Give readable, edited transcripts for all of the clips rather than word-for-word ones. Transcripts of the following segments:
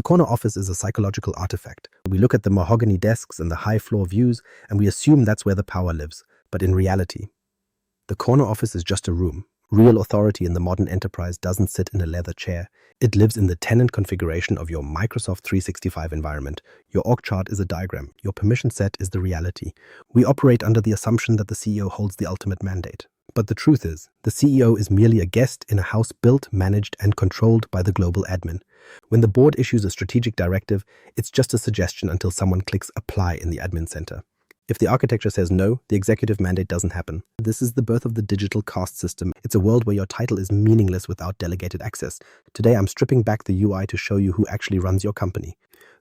The corner office is a psychological artifact. We look at the mahogany desks and the high floor views, and we assume that's where the power lives. But in reality, the corner office is just a room. Real authority in the modern enterprise doesn't sit in a leather chair. It lives in the tenant configuration of your Microsoft 365 environment. Your org chart is a diagram. Your permission set is the reality. We operate under the assumption that the CEO holds the ultimate mandate. But the truth is, the CEO is merely a guest in a house built, managed, and controlled by the global admin. When the board issues a strategic directive, it's just a suggestion until someone clicks apply in the admin center. If the architecture says no, the executive mandate doesn't happen. This is the birth of the digital caste system. It's a world where your title is meaningless without delegated access. Today, I'm stripping back the UI to show you who actually runs your company.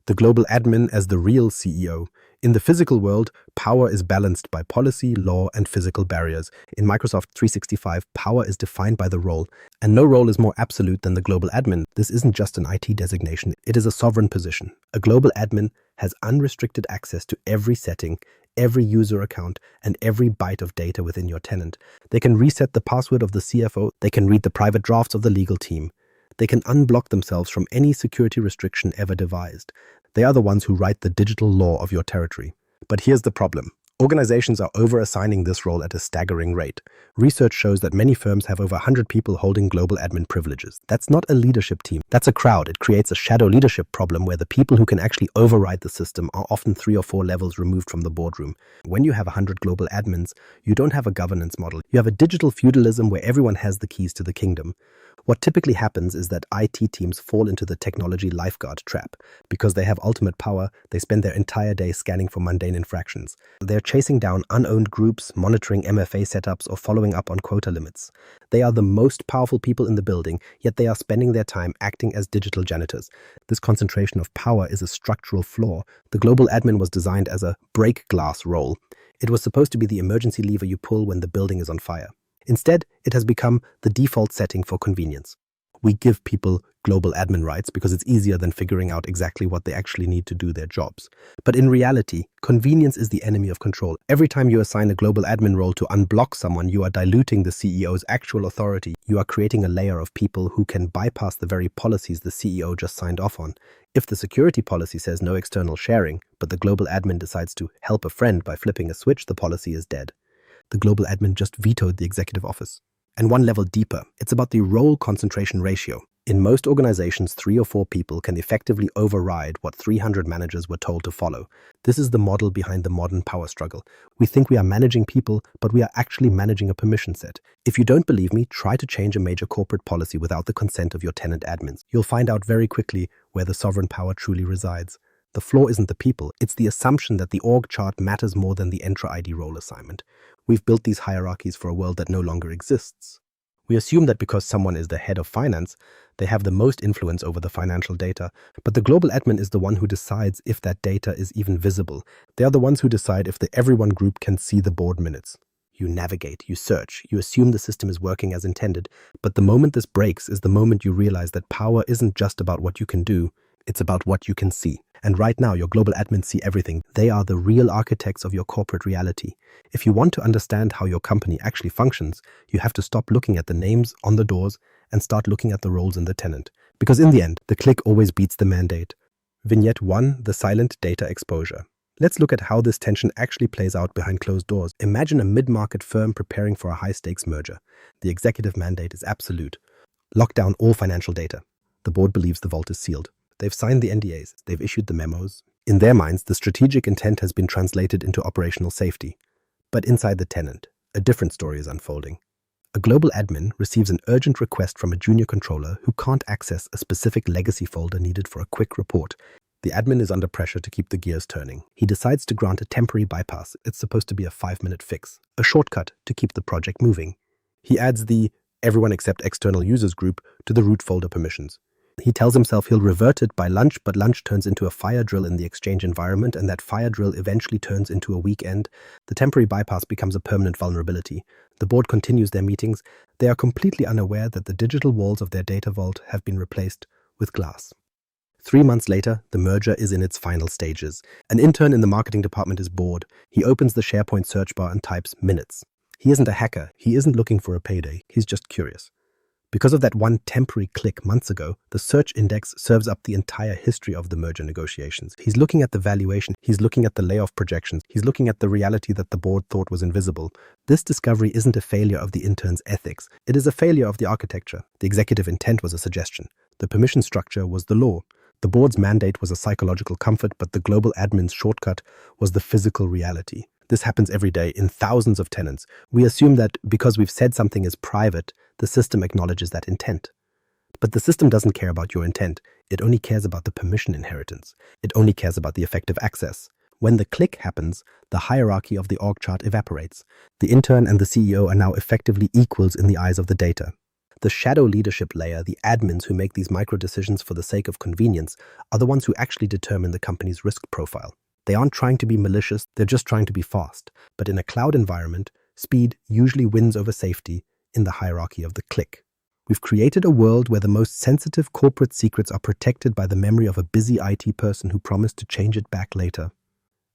The global admin as the real CEO. In the physical world, power is balanced by policy, law, and physical barriers. In Microsoft 365, power is defined by the role, and no role is more absolute than the global admin. This isn't just an IT designation, it is a sovereign position. A global admin has unrestricted access to every setting, every user account, and every byte of data within your tenant. They can reset the password of the CFO, they can read the private drafts of the legal team. They can unblock themselves from any security restriction ever devised. They are the ones who write the digital law of your territory. But here's the problem. Organizations are over-assigning this role at a staggering rate. Research shows that many firms have over 100 people holding global admin privileges. That's not a leadership team. That's a crowd. It creates a shadow leadership problem where the people who can actually override the system are often 3 or 4 levels removed from the boardroom. When you have 100 global admins, you don't have a governance model. You have a digital feudalism where everyone has the keys to the kingdom. What typically happens is that IT teams fall into the technology lifeguard trap. Because they have ultimate power, they spend their entire day scanning for mundane infractions. They're chasing down unowned groups, monitoring MFA setups, or following up on quota limits. They are the most powerful people in the building, yet they are spending their time acting as digital janitors. This concentration of power is a structural flaw. The global admin was designed as a break glass role. It was supposed to be the emergency lever you pull when the building is on fire. Instead, it has become the default setting for convenience. We give people global admin rights because it's easier than figuring out exactly what they actually need to do their jobs. But in reality, convenience is the enemy of control. Every time you assign a global admin role to unblock someone, you are diluting the CEO's actual authority. You are creating a layer of people who can bypass the very policies the CEO just signed off on. If the security policy says no external sharing, but the global admin decides to help a friend by flipping a switch, the policy is dead. The global admin just vetoed the executive office. And one level deeper, it's about the role concentration ratio. In most organizations, 3 or 4 people can effectively override what 300 managers were told to follow. This is the model behind the modern power struggle. We think we are managing people, but we are actually managing a permission set. If you don't believe me, try to change a major corporate policy without the consent of your tenant admins. You'll find out very quickly where the sovereign power truly resides. The flaw isn't the people, it's the assumption that the org chart matters more than the intra-ID role assignment. We've built these hierarchies for a world that no longer exists. We assume that because someone is the head of finance, they have the most influence over the financial data, but the global admin is the one who decides if that data is even visible. They are the ones who decide if the everyone group can see the board minutes. You navigate, you search, you assume the system is working as intended, but the moment this breaks is the moment you realize that power isn't just about what you can do, it's about what you can see. And right now, your global admins see everything. They are the real architects of your corporate reality. If you want to understand how your company actually functions, you have to stop looking at the names on the doors and start looking at the roles in the tenant. Because in the end, the click always beats the mandate. Vignette 1, the silent data exposure. Let's look at how this tension actually plays out behind closed doors. Imagine a mid-market firm preparing for a high-stakes merger. The executive mandate is absolute. Lock down all financial data. The board believes the vault is sealed. They've signed the NDAs, they've issued the memos. In their minds, the strategic intent has been translated into operational safety. But inside the tenant, a different story is unfolding. A global admin receives an urgent request from a junior controller who can't access a specific legacy folder needed for a quick report. The admin is under pressure to keep the gears turning. He decides to grant a temporary bypass. It's supposed to be a 5-minute fix, a shortcut to keep the project moving. He adds the everyone except external users group to the root folder permissions. He tells himself he'll revert it by lunch, but lunch turns into a fire drill in the Exchange environment, and that fire drill eventually turns into a weekend. The temporary bypass becomes a permanent vulnerability. The board continues their meetings. They are completely unaware that the digital walls of their data vault have been replaced with glass. 3 months later, the merger is in its final stages. An intern in the marketing department is bored. He opens the SharePoint search bar and types minutes. He isn't a hacker. He isn't looking for a payday. He's just curious. Because of that one temporary click months ago, the search index serves up the entire history of the merger negotiations. He's looking at the valuation, he's looking at the layoff projections, he's looking at the reality that the board thought was invisible. This discovery isn't a failure of the intern's ethics, it is a failure of the architecture. The executive intent was a suggestion. The permission structure was the law. The board's mandate was a psychological comfort, but the global admin's shortcut was the physical reality. This happens every day in thousands of tenants. We assume that because we've said something is private, the system acknowledges that intent. But the system doesn't care about your intent. It only cares about the permission inheritance. It only cares about the effective access. When the click happens, the hierarchy of the org chart evaporates. The intern and the CEO are now effectively equals in the eyes of the data. The shadow leadership layer, the admins who make these micro decisions for the sake of convenience, are the ones who actually determine the company's risk profile. They aren't trying to be malicious, they're just trying to be fast. But in a cloud environment, speed usually wins over safety in the hierarchy of the click. We've created a world where the most sensitive corporate secrets are protected by the memory of a busy IT person who promised to change it back later.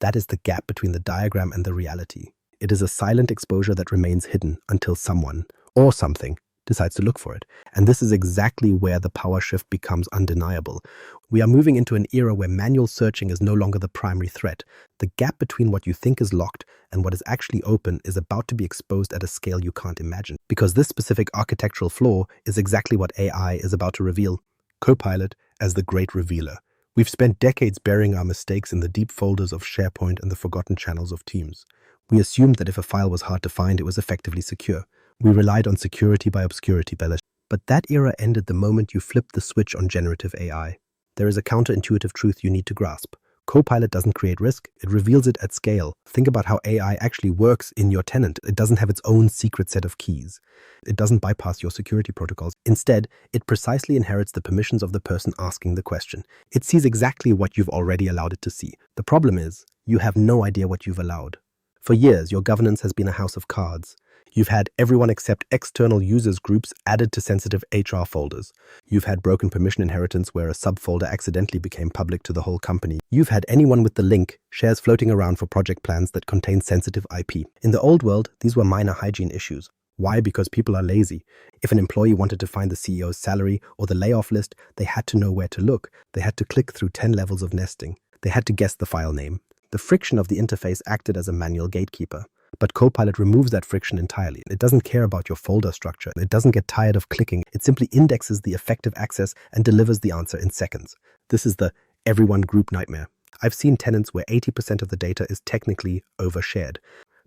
That is the gap between the diagram and the reality. It is a silent exposure that remains hidden until someone, or something, decides to look for it. And this is exactly where the power shift becomes undeniable. We are moving into an era where manual searching is no longer the primary threat. The gap between what you think is locked and what is actually open is about to be exposed at a scale you can't imagine. Because this specific architectural flaw is exactly what AI is about to reveal. Copilot as the great revealer. We've spent decades burying our mistakes in the deep folders of SharePoint and the forgotten channels of Teams. We assumed that if a file was hard to find, it was effectively secure. We relied on security by obscurity, but that era ended the moment you flipped the switch on generative AI. There is a counterintuitive truth you need to grasp. Copilot doesn't create risk, it reveals it at scale. Think about how AI actually works in your tenant. It doesn't have its own secret set of keys. It doesn't bypass your security protocols. Instead, it precisely inherits the permissions of the person asking the question. It sees exactly what you've already allowed it to see. The problem is, you have no idea what you've allowed. For years, your governance has been a house of cards. You've had everyone except external users groups added to sensitive HR folders. You've had broken permission inheritance where a subfolder accidentally became public to the whole company. You've had anyone with the link shares floating around for project plans that contain sensitive IP. In the old world, these were minor hygiene issues. Why? Because people are lazy. If an employee wanted to find the CEO's salary or the layoff list, they had to know where to look. They had to click through 10 levels of nesting. They had to guess the file name. The friction of the interface acted as a manual gatekeeper. But Copilot removes that friction entirely. It doesn't care about your folder structure. It doesn't get tired of clicking. It simply indexes the effective access and delivers the answer in seconds. This is the everyone group nightmare. I've seen tenants where 80% of the data is technically overshared.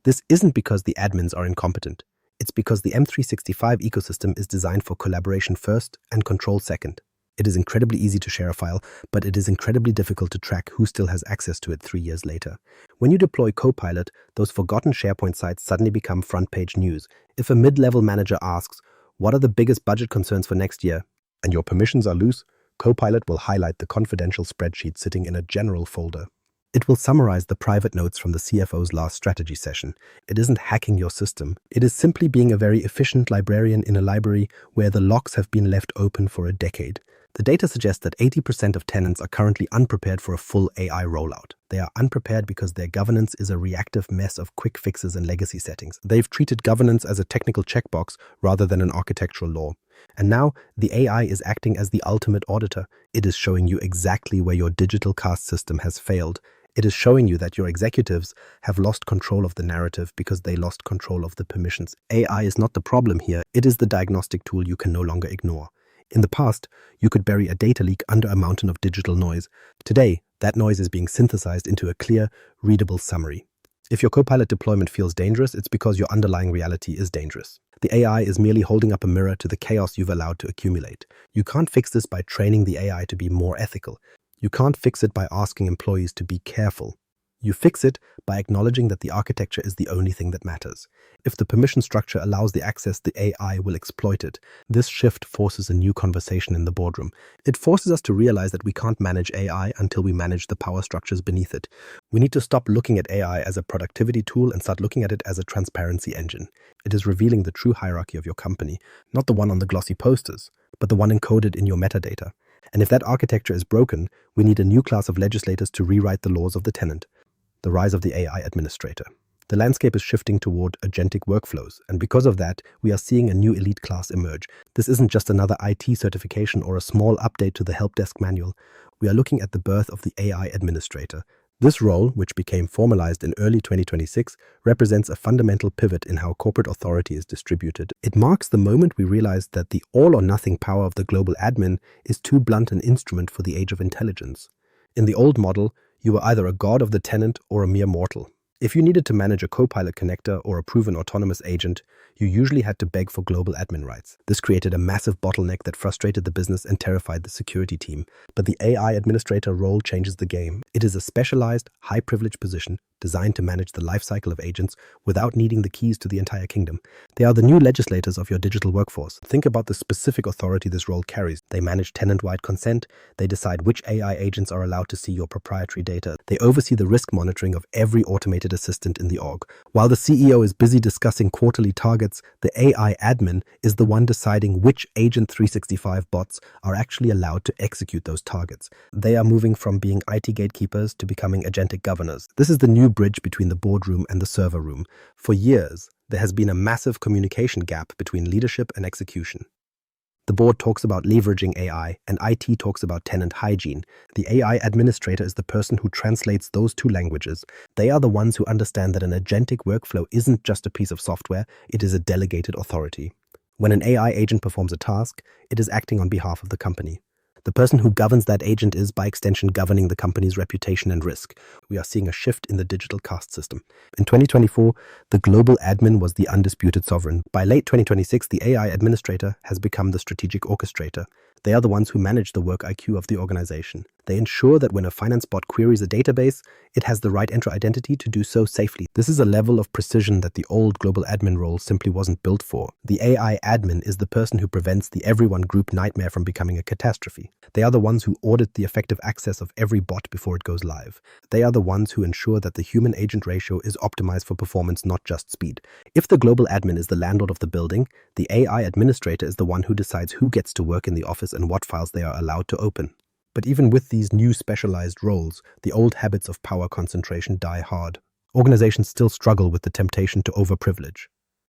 This isn't because the admins are incompetent. It's because the M365 ecosystem is designed for collaboration first and control second. It is incredibly easy to share a file, but it is incredibly difficult to track who still has access to it 3 years later. When you deploy Copilot, those forgotten SharePoint sites suddenly become front-page news. If a mid-level manager asks, "What are the biggest budget concerns for next year?" and your permissions are loose, Copilot will highlight the confidential spreadsheet sitting in a general folder. It will summarize the private notes from the CFO's last strategy session. It isn't hacking your system. It is simply being a very efficient librarian in a library where the locks have been left open for a decade. The data suggests that 80% of tenants are currently unprepared for a full AI rollout. They are unprepared because their governance is a reactive mess of quick fixes and legacy settings. They've treated governance as a technical checkbox rather than an architectural law. And now, the AI is acting as the ultimate auditor. It is showing you exactly where your digital caste system has failed. It is showing you that your executives have lost control of the narrative because they lost control of the permissions. AI is not the problem here. It is the diagnostic tool you can no longer ignore. In the past, you could bury a data leak under a mountain of digital noise. Today, that noise is being synthesized into a clear, readable summary. If your Copilot deployment feels dangerous, it's because your underlying reality is dangerous. The AI is merely holding up a mirror to the chaos you've allowed to accumulate. You can't fix this by training the AI to be more ethical. You can't fix it by asking employees to be careful. You fix it by acknowledging that the architecture is the only thing that matters. If the permission structure allows the access, the AI will exploit it. This shift forces a new conversation in the boardroom. It forces us to realize that we can't manage AI until we manage the power structures beneath it. We need to stop looking at AI as a productivity tool and start looking at it as a transparency engine. It is revealing the true hierarchy of your company, not the one on the glossy posters, but the one encoded in your metadata. And if that architecture is broken, we need a new class of legislators to rewrite the laws of the tenant. The rise of the AI administrator. The landscape is shifting toward agentic workflows, and because of that, we are seeing a new elite class emerge. This isn't just another IT certification or a small update to the help desk manual. We are looking at the birth of the AI administrator. This role, which became formalized in early 2026, represents a fundamental pivot in how corporate authority is distributed. It marks the moment we realize that the all-or-nothing power of the global admin is too blunt an instrument for the age of intelligence. In the old model, you were either a god of the tenant or a mere mortal. If you needed to manage a Copilot connector or approve an autonomous agent, you usually had to beg for global admin rights. This created a massive bottleneck that frustrated the business and terrified the security team. But the AI administrator role changes the game. It is a specialized, high-privilege position designed to manage the lifecycle of agents without needing the keys to the entire kingdom. They are the new legislators of your digital workforce. Think about the specific authority this role carries. They manage tenant-wide consent. They decide which AI agents are allowed to see your proprietary data. They oversee the risk monitoring of every automated assistant in the org. While the CEO is busy discussing quarterly targets, the AI admin is the one deciding which Agent 365 bots are actually allowed to execute those targets. They are moving from being IT gatekeepers to becoming agentic governors. This is the new bridge between the boardroom and the server room. For years, there has been a massive communication gap between leadership and execution. The board talks about leveraging AI, and IT talks about tenant hygiene. The AI administrator is the person who translates those two languages. They are the ones who understand that an agentic workflow isn't just a piece of software, it is a delegated authority. When an AI agent performs a task, it is acting on behalf of the company. The person who governs that agent is, by extension, governing the company's reputation and risk. We are seeing a shift in the digital caste system. In 2024, the global admin was the undisputed sovereign. By late 2026, the AI administrator has become the strategic orchestrator. They are the ones who manage the work IQ of the organization. They ensure that when a finance bot queries a database, it has the right entry identity to do so safely. This is a level of precision that the old global admin role simply wasn't built for. The AI admin is the person who prevents the everyone group nightmare from becoming a catastrophe. They are the ones who audit the effective access of every bot before it goes live. They are the ones who ensure that the human-agent ratio is optimized for performance, not just speed. If the global admin is the landlord of the building, the AI administrator is the one who decides who gets to work in the office and what files they are allowed to open. But even with these new specialized roles, the old habits of power concentration die hard. Organizations still struggle with the temptation to overprivilege.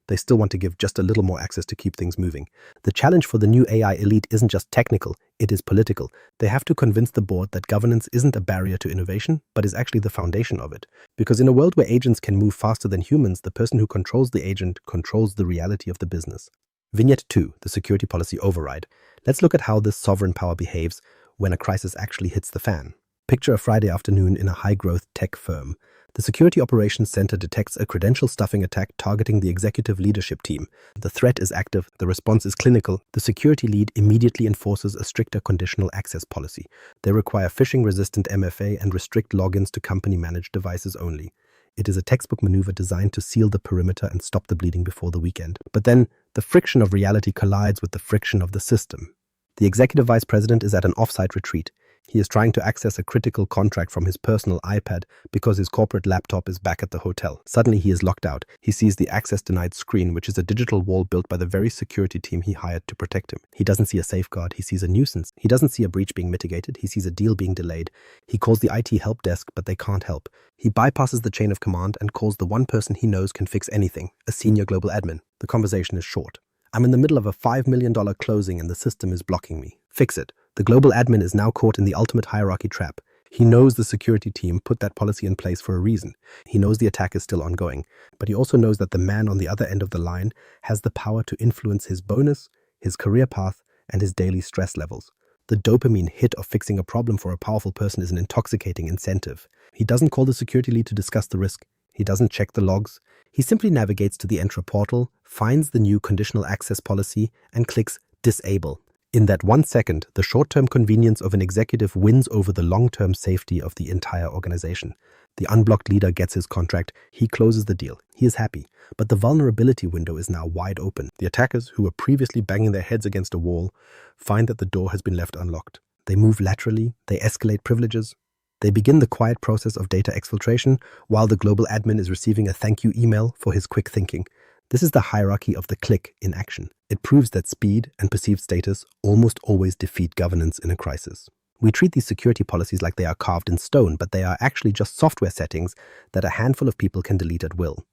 They still want to give just a little more access to keep things moving. The challenge for the new AI elite isn't just technical, it is political. They have to convince the board that governance isn't a barrier to innovation, but is actually the foundation of it. Because in a world where agents can move faster than humans, the person who controls the agent controls the reality of the business. Vignette 2, the security policy override. Let's look at how this sovereign power behaves when a crisis actually hits the fan. Picture a Friday afternoon in a high-growth tech firm. The Security Operations Center detects a credential stuffing attack targeting the executive leadership team. The threat is active, the response is clinical. The security lead immediately enforces a stricter conditional access policy. They require phishing-resistant MFA and restrict logins to company-managed devices only. It is a textbook maneuver designed to seal the perimeter and stop the bleeding before the weekend. But then, the friction of reality collides with the friction of the system. The executive vice president is at an off-site retreat. He is trying to access a critical contract from his personal iPad because his corporate laptop is back at the hotel. Suddenly, he is locked out. He sees the access denied screen, which is a digital wall built by the very security team he hired to protect him. He doesn't see a safeguard. He sees a nuisance. He doesn't see a breach being mitigated. He sees a deal being delayed. He calls the IT help desk, but they can't help. He bypasses the chain of command and calls the one person he knows can fix anything, a senior global admin. The conversation is short. I'm in the middle of a $5 million closing and the system is blocking me. Fix it. The global admin is now caught in the ultimate hierarchy trap. He knows the security team put that policy in place for a reason. He knows the attack is still ongoing, but he also knows that the man on the other end of the line has the power to influence his bonus, his career path, and his daily stress levels. The dopamine hit of fixing a problem for a powerful person is an intoxicating incentive. He doesn't call the security lead to discuss the risk. He doesn't check the logs. He simply navigates to the Entra portal, finds the new conditional access policy, and clicks Disable. In that 1 second, the short-term convenience of an executive wins over the long-term safety of the entire organization. The unblocked leader gets his contract. He closes the deal. He is happy. But the vulnerability window is now wide open. The attackers, who were previously banging their heads against a wall, find that the door has been left unlocked. They move laterally. They escalate privileges. They begin the quiet process of data exfiltration while the global admin is receiving a thank you email for his quick thinking. This is the hierarchy of the click in action. It proves that speed and perceived status almost always defeat governance in a crisis. We treat these security policies like they are carved in stone, but they are actually just software settings that a handful of people can delete at will.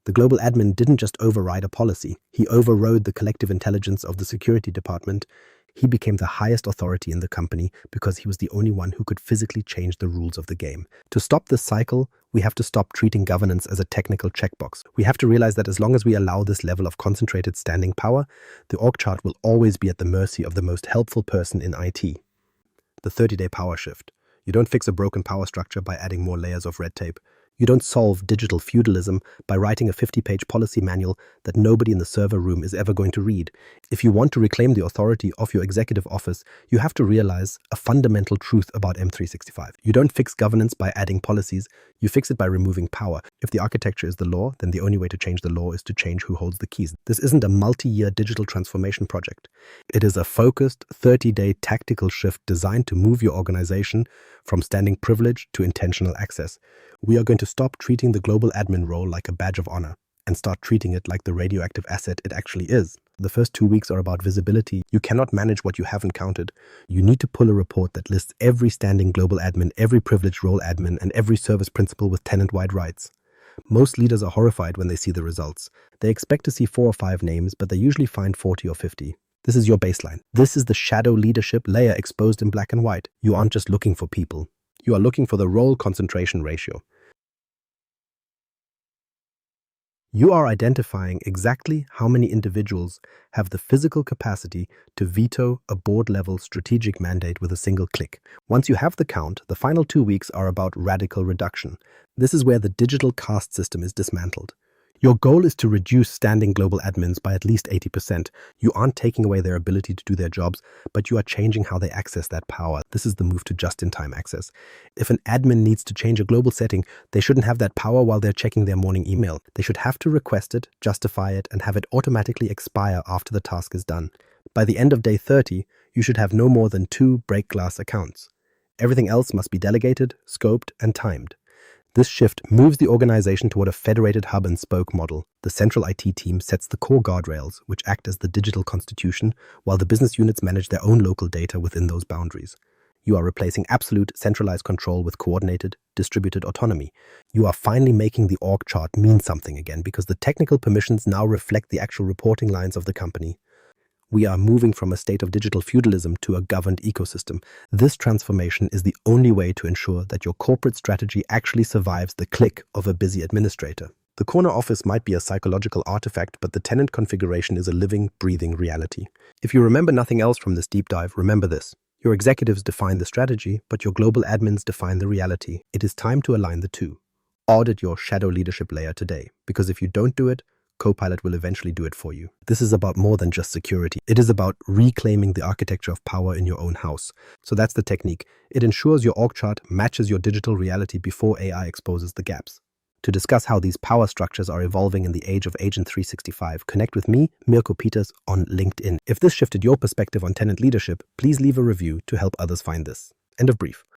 The global admin didn't just override a policy, he overrode the collective intelligence of the security department. He became the highest authority in the company because he was the only one who could physically change the rules of the game. To stop this cycle, we have to stop treating governance as a technical checkbox. We have to realize that as long as we allow this level of concentrated standing power, the org chart will always be at the mercy of the most helpful person in IT. The 30-day power shift. You don't fix a broken power structure by adding more layers of red tape. You don't solve digital feudalism by writing a 50-page policy manual that nobody in the server room is ever going to read. If you want to reclaim the authority of your executive office, you have to realize a fundamental truth about M365. You don't fix governance by adding policies, you fix it by removing power. If the architecture is the law, then the only way to change the law is to change who holds the keys. This isn't a multi-year digital transformation project. It is a focused 30-day tactical shift designed to move your organization from standing privilege to intentional access. We are going to stop treating the global admin role like a badge of honor and start treating it like the radioactive asset it actually is. The first 2 weeks are about visibility. You cannot manage what you haven't counted. You need to pull a report that lists every standing global admin, every privileged role admin, and every service principal with tenant-wide rights. Most leaders are horrified when they see the results. They expect to see 4 or 5 names, but they usually find 40 or 50. This is your baseline. This is the shadow leadership layer exposed in black and white. You aren't just looking for people. You are looking for the role concentration ratio. You are identifying exactly how many individuals have the physical capacity to veto a board-level strategic mandate with a single click. Once you have the count, the final 2 weeks are about radical reduction. This is where the digital caste system is dismantled. Your goal is to reduce standing global admins by at least 80%. You aren't taking away their ability to do their jobs, but you are changing how they access that power. This is the move to just-in-time access. If an admin needs to change a global setting, they shouldn't have that power while they're checking their morning email. They should have to request it, justify it, and have it automatically expire after the task is done. By the end of day 30, you should have no more than 2 break-glass accounts. Everything else must be delegated, scoped, and timed. This shift moves the organization toward a federated hub-and-spoke model. The central IT team sets the core guardrails, which act as the digital constitution, while the business units manage their own local data within those boundaries. You are replacing absolute centralized control with coordinated, distributed autonomy. You are finally making the org chart mean something again because the technical permissions now reflect the actual reporting lines of the company. We are moving from a state of digital feudalism to a governed ecosystem. This transformation is the only way to ensure that your corporate strategy actually survives the click of a busy administrator. The corner office might be a psychological artifact, but the tenant configuration is a living, breathing reality. If you remember nothing else from this deep dive, remember this. Your executives define the strategy, but your global admins define the reality. It is time to align the two. Audit your shadow leadership layer today, because if you don't do it, Copilot will eventually do it for you. This is about more than just security. It is about reclaiming the architecture of power in your own house. So that's the technique. It ensures your org chart matches your digital reality before AI exposes the gaps. To discuss how these power structures are evolving in the age of Agent 365, connect with me, Mirko Peters, on LinkedIn. If this shifted your perspective on tenant leadership, please leave a review to help others find this. End of brief.